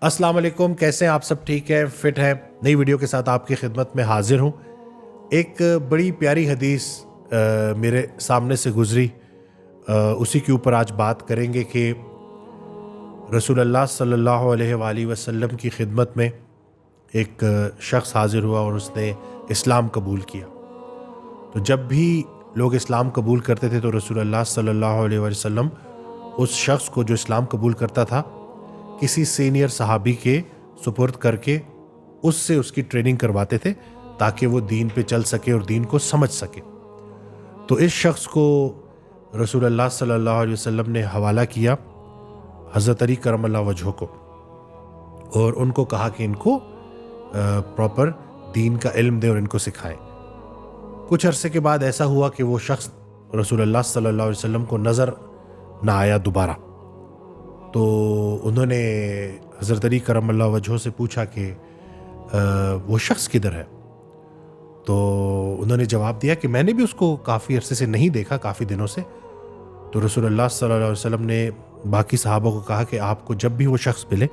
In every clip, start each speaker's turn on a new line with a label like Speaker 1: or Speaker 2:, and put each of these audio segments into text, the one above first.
Speaker 1: अस्सलाम वालेकुम, कैसे हैं आप सब? ठीक है, फिट हैं? नई वीडियो के साथ आपकी खिदमत में हाजिर हूँ। एक बड़ी प्यारी हदीस मेरे सामने से गुजरी, उसी के ऊपर आज बात करेंगे कि रसूलुल्लाह सल्लल्लाहु अलैहि वसल्लम की खिदमत में एक शख्स हाजिर हुआ और उसने इस्लाम कबूल किया। तो जब भी लोग इस्लाम कबूल करते थे तो रसूलुल्लाह सल्लल्लाहु अलैहि वसल्लम उस शख्स को जो इस्लाम कबूल करता था किसी सीनियर सहाबी के सुपुर्द करके उससे उसकी ट्रेनिंग करवाते थे ताकि वो दीन पे चल सके और दीन को समझ सके। तो इस शख्स को रसूलुल्लाह सल्लल्लाहु अलैहि वसल्लम ने हवाला किया हज़रत अली करमल्लाह वजहो को और उनको कहा कि इनको प्रॉपर दीन का इल्म दे और इनको सिखाएं। कुछ अरसे के बाद ऐसा हुआ कि वो शख्स रसूलुल्लाह सल्लल्लाहु अलैहि वसल्लम को नज़र ना आया दोबारा। तो उन्होंने हज़रत अली करमल्लाह वजहो से पूछा कि वो शख्स किधर है। तो उन्होंने जवाब दिया कि मैंने भी उसको काफ़ी अरसे से नहीं देखा, काफ़ी दिनों से। तो रसूलुल्लाह सल्लल्लाहु अलैहि वसल्लम ने बाकी सहाबा को कहा कि आपको जब भी वो शख्स मिले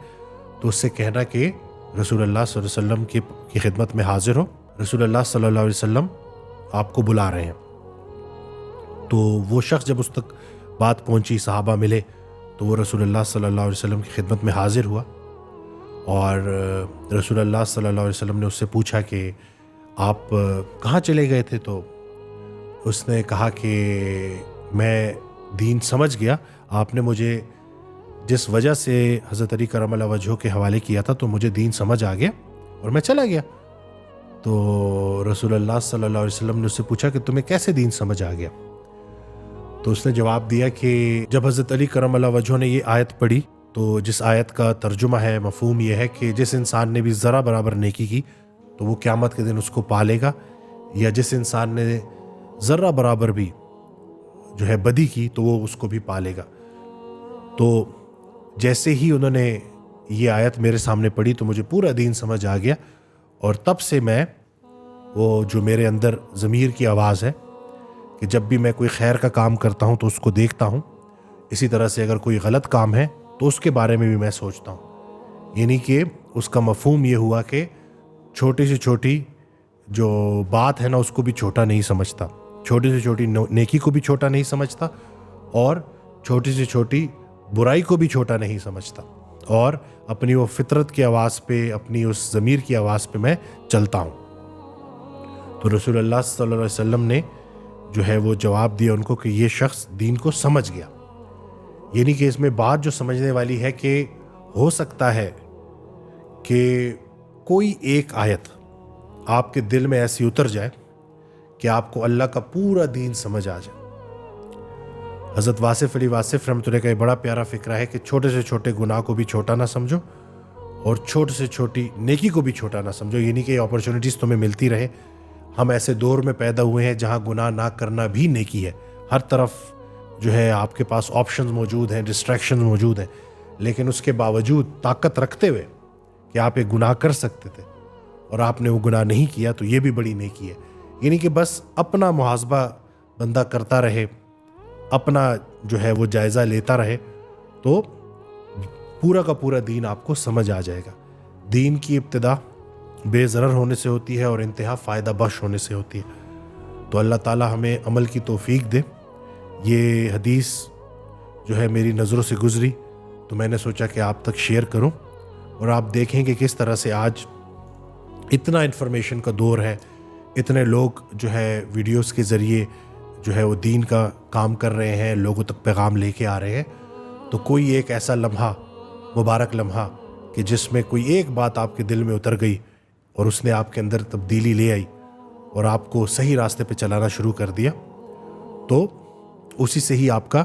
Speaker 1: तो उससे कहना कि रसूलुल्लाह सल्लल्लाहु अलैहि वसल्लम की खिदमत में हाजिर हो, रसूलुल्लाह सल्लल्लाहु अलैहि वसल्लम आपको बुला रहे हैं। तो वो शख्स जब उस तक बात पहुंची, सहाबा मिले, तो वो रसूलुल्लाह सल्लल्लाहु अलैहि वसल्लम की खिदमत में हाजिर हुआ और रसूलुल्लाह सल्लल्लाहु अलैहि वसल्लम ने उससे पूछा कि आप कहाँ चले गए थे। तो उसने कहा कि मैं दीन समझ गया, आपने मुझे जिस वजह से हज़रत अली करमल्लाह वजहो के हवाले किया था तो मुझे दीन समझ आ गया और मैं चला गया। तो रसूलुल्लाह सल्लल्लाहु अलैहि वसल्लम ने उससे पूछा कि तुम्हें कैसे दीन समझ आ गया। तो उसने जवाब दिया कि जब हज़रत अली करमल्लाह वजहो ने ये आयत पढ़ी तो जिस आयत का तर्जुमा है, मफ़हूम ये है कि जिस इंसान ने भी ज़रा बराबर नेकी की तो वो क़यामत के दिन उसको पालेगा, या जिस इंसान ने ज़रा बराबर भी जो है बदी की तो वो उसको भी पालेगा। तो जैसे ही उन्होंने ये आयत मेरे सामने पढ़ी तो मुझे पूरा दीन समझ आ गया और तब से मैं वो जो मेरे अंदर ज़मीर की आवाज़ है कि जब भी मैं कोई खैर का काम करता हूँ तो उसको देखता हूँ, इसी तरह से अगर कोई गलत काम है तो उसके बारे में भी मैं सोचता हूँ। यानी कि उसका मफ़हूम ये हुआ कि छोटी से छोटी जो बात है ना उसको भी छोटा नहीं समझता, छोटी से छोटी नेकी को भी छोटा नहीं समझता और छोटी से छोटी बुराई को भी छोटा नहीं समझता और अपनी वो फितरत की आवाज़ पे, अपनी उस ज़मीर की आवाज़ पे मैं चलता हूँ। तो रसूलुल्लाह सल्लल्लाहु अलैहि वसल्लम ने जो है वो जवाब दिया उनको कि ये शख्स दीन को समझ गया। यानी कि इसमें बात जो समझने वाली है कि हो सकता है कि कोई एक आयत आपके दिल में ऐसी उतर जाए कि आपको अल्लाह का पूरा दीन समझ आ जाए। हज़रत वासिफ़ अली वासिफ़ रहमतुल्लाह का एक बड़ा प्यारा फ़िक्रा है कि छोटे से छोटे गुनाह को भी छोटा ना समझो और छोटे से छोटी नेकी को भी छोटा ना समझो। यानी कि अपॉर्चुनिटीज़ तुम्हें मिलती रहे। हम ऐसे दौर में पैदा हुए हैं जहाँ गुनाह ना करना भी नेकी है। हर तरफ जो है आपके पास ऑप्शंस मौजूद हैं, डिस्ट्रैक्शन मौजूद हैं, लेकिन उसके बावजूद ताकत रखते हुए कि आप एक गुनाह कर सकते थे और आपने वो गुनाह नहीं किया तो ये भी बड़ी नेकी है। यानी कि बस अपना मुहासबा बंदा करता रहे, अपना जो है वो जायज़ा लेता रहे तो पूरा का पूरा दीन आपको समझ आ जाएगा। दीन की इब्तिदा बेज़रर होने से होती है और इंतहा फ़ायदा बख्श होने से होती है। तो अल्लाह ताला हमें अमल की तौफीक दे। ये हदीस जो है मेरी नज़रों से गुज़री तो मैंने सोचा कि आप तक शेयर करूं और आप देखें कि किस तरह से आज इतना इन्फॉर्मेशन का दौर है, इतने लोग जो है वीडियोस के ज़रिए जो है वो दीन का काम कर रहे हैं, लोगों तक पैगाम लेके आ रहे हैं। तो कोई एक ऐसा लम्हा, मुबारक लम्हा कि जिसमें कोई एक बात आपके दिल में उतर गई और उसने आपके अंदर तब्दीली ले आई और आपको सही रास्ते पे चलाना शुरू कर दिया, तो उसी से ही आपका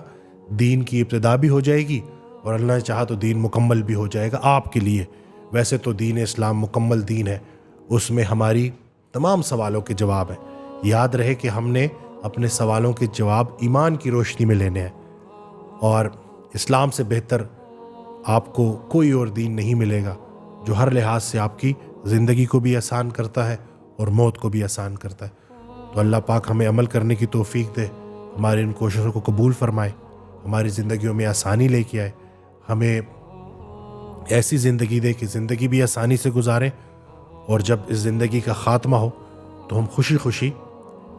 Speaker 1: दीन की इब्तिदा भी हो जाएगी और अल्लाह ने चाहा तो दीन मुकम्मल भी हो जाएगा आपके लिए। वैसे तो दीन इस्लाम मुकम्मल दीन है, उसमें हमारी तमाम सवालों के जवाब हैं। याद रहे कि हमने अपने सवालों के जवाब ईमान की रोशनी में लेने हैं और इस्लाम से बेहतर आपको कोई और दीन नहीं मिलेगा जो हर लिहाज से आपकी ज़िंदगी को भी आसान करता है और मौत को भी आसान करता है। तो अल्लाह पाक हमें अमल करने की तौफीक दे, हमारी इन कोशिशों को कबूल फरमाए, हमारी ज़िंदगियों में आसानी लेके आए, हमें ایسی زندگی دے کہ زندگی بھی آسانی سے گزاریں، اور جب اس زندگی کا خاتمہ ہو تو ہم خوشی خوشی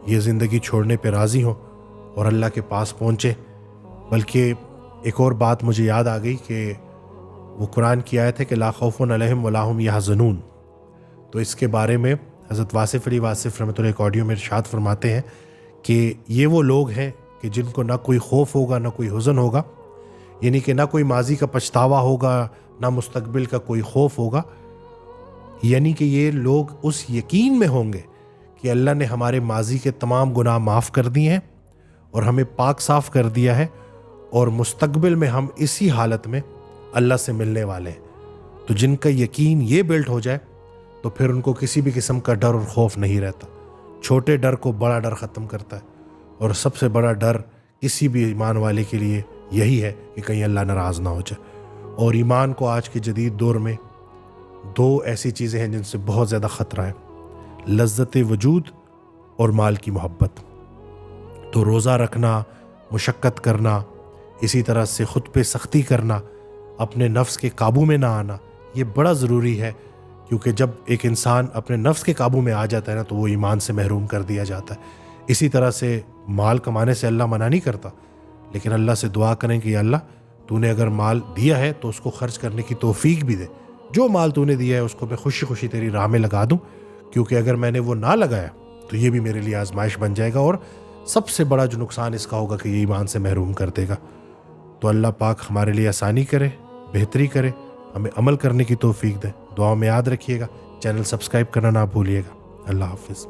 Speaker 1: یہ زندگی چھوڑنے پہ راضی ہوں اور اللہ کے پاس پہنچے۔ بلکہ ایک اور بات مجھے یاد آ گئی کہ وہ قرآن کی آیت ہے کہ لا خوف علیہم ولا هم یحزنون، تو اس کے بارے میں حضرت واصف علی واصف رحمۃ اللہ ایک آڈیو میں ارشاد فرماتے ہیں کہ یہ وہ لوگ ہیں کہ جن کو نہ کوئی خوف ہوگا نہ کوئی حزن ہوگا، یعنی کہ نہ کوئی ماضی کا پچھتاوا ہوگا نہ مستقبل کا کوئی خوف ہوگا، یعنی کہ یہ لوگ اس یقین میں ہوں گے کہ اللہ نے ہمارے ماضی کے تمام گناہ معاف کر دیے ہیں اور ہمیں پاک صاف کر دیا ہے، اور مستقبل میں ہم اسی حالت میں اللہ سے ملنے والے ہیں۔ تو جن کا یقین یہ بلٹ ہو جائے تو پھر ان کو کسی بھی قسم کا ڈر اور خوف نہیں رہتا۔ چھوٹے ڈر کو بڑا ڈر ختم کرتا ہے، اور سب سے بڑا ڈر کسی بھی ایمان والے کے لیے یہی ہے کہ کہیں اللہ ناراض نہ ہو جائے۔ اور ایمان کو آج کے جدید دور میں دو ایسی چیزیں ہیں جن سے بہت زیادہ خطرہ ہے، لذت وجود اور مال کی محبت۔ تو روزہ رکھنا، مشقت کرنا، اسی طرح سے خود پہ سختی کرنا، اپنے نفس کے قابو میں نہ آنا، یہ بڑا ضروری ہے، کیونکہ جب ایک انسان اپنے نفس کے قابو میں آ جاتا ہے نا تو وہ ایمان سے محروم کر دیا جاتا ہے۔ اسی طرح سے مال کمانے سے اللہ منع نہیں کرتا، لیکن اللہ سے دعا کریں کہ یا اللہ تو نے اگر مال دیا ہے تو اس کو خرچ کرنے کی توفیق بھی دے، جو مال تو نے دیا ہے اس کو میں خوشی خوشی تیری راہ میں لگا دوں، کیونکہ اگر میں نے وہ نہ لگایا تو یہ بھی میرے لیے آزمائش بن جائے گا، اور سب سے بڑا جو نقصان اس کا ہوگا کہ یہ ایمان سے محروم کر دے گا۔ تو اللہ پاک ہمارے لیے آسانی کرے، بہتری کرے، ہمیں عمل کرنے کی توفیق دے۔ دعاؤں میں یاد رکھیے گا، چینل سبسکرائب کرنا نہ بھولیے گا۔ اللہ حافظ۔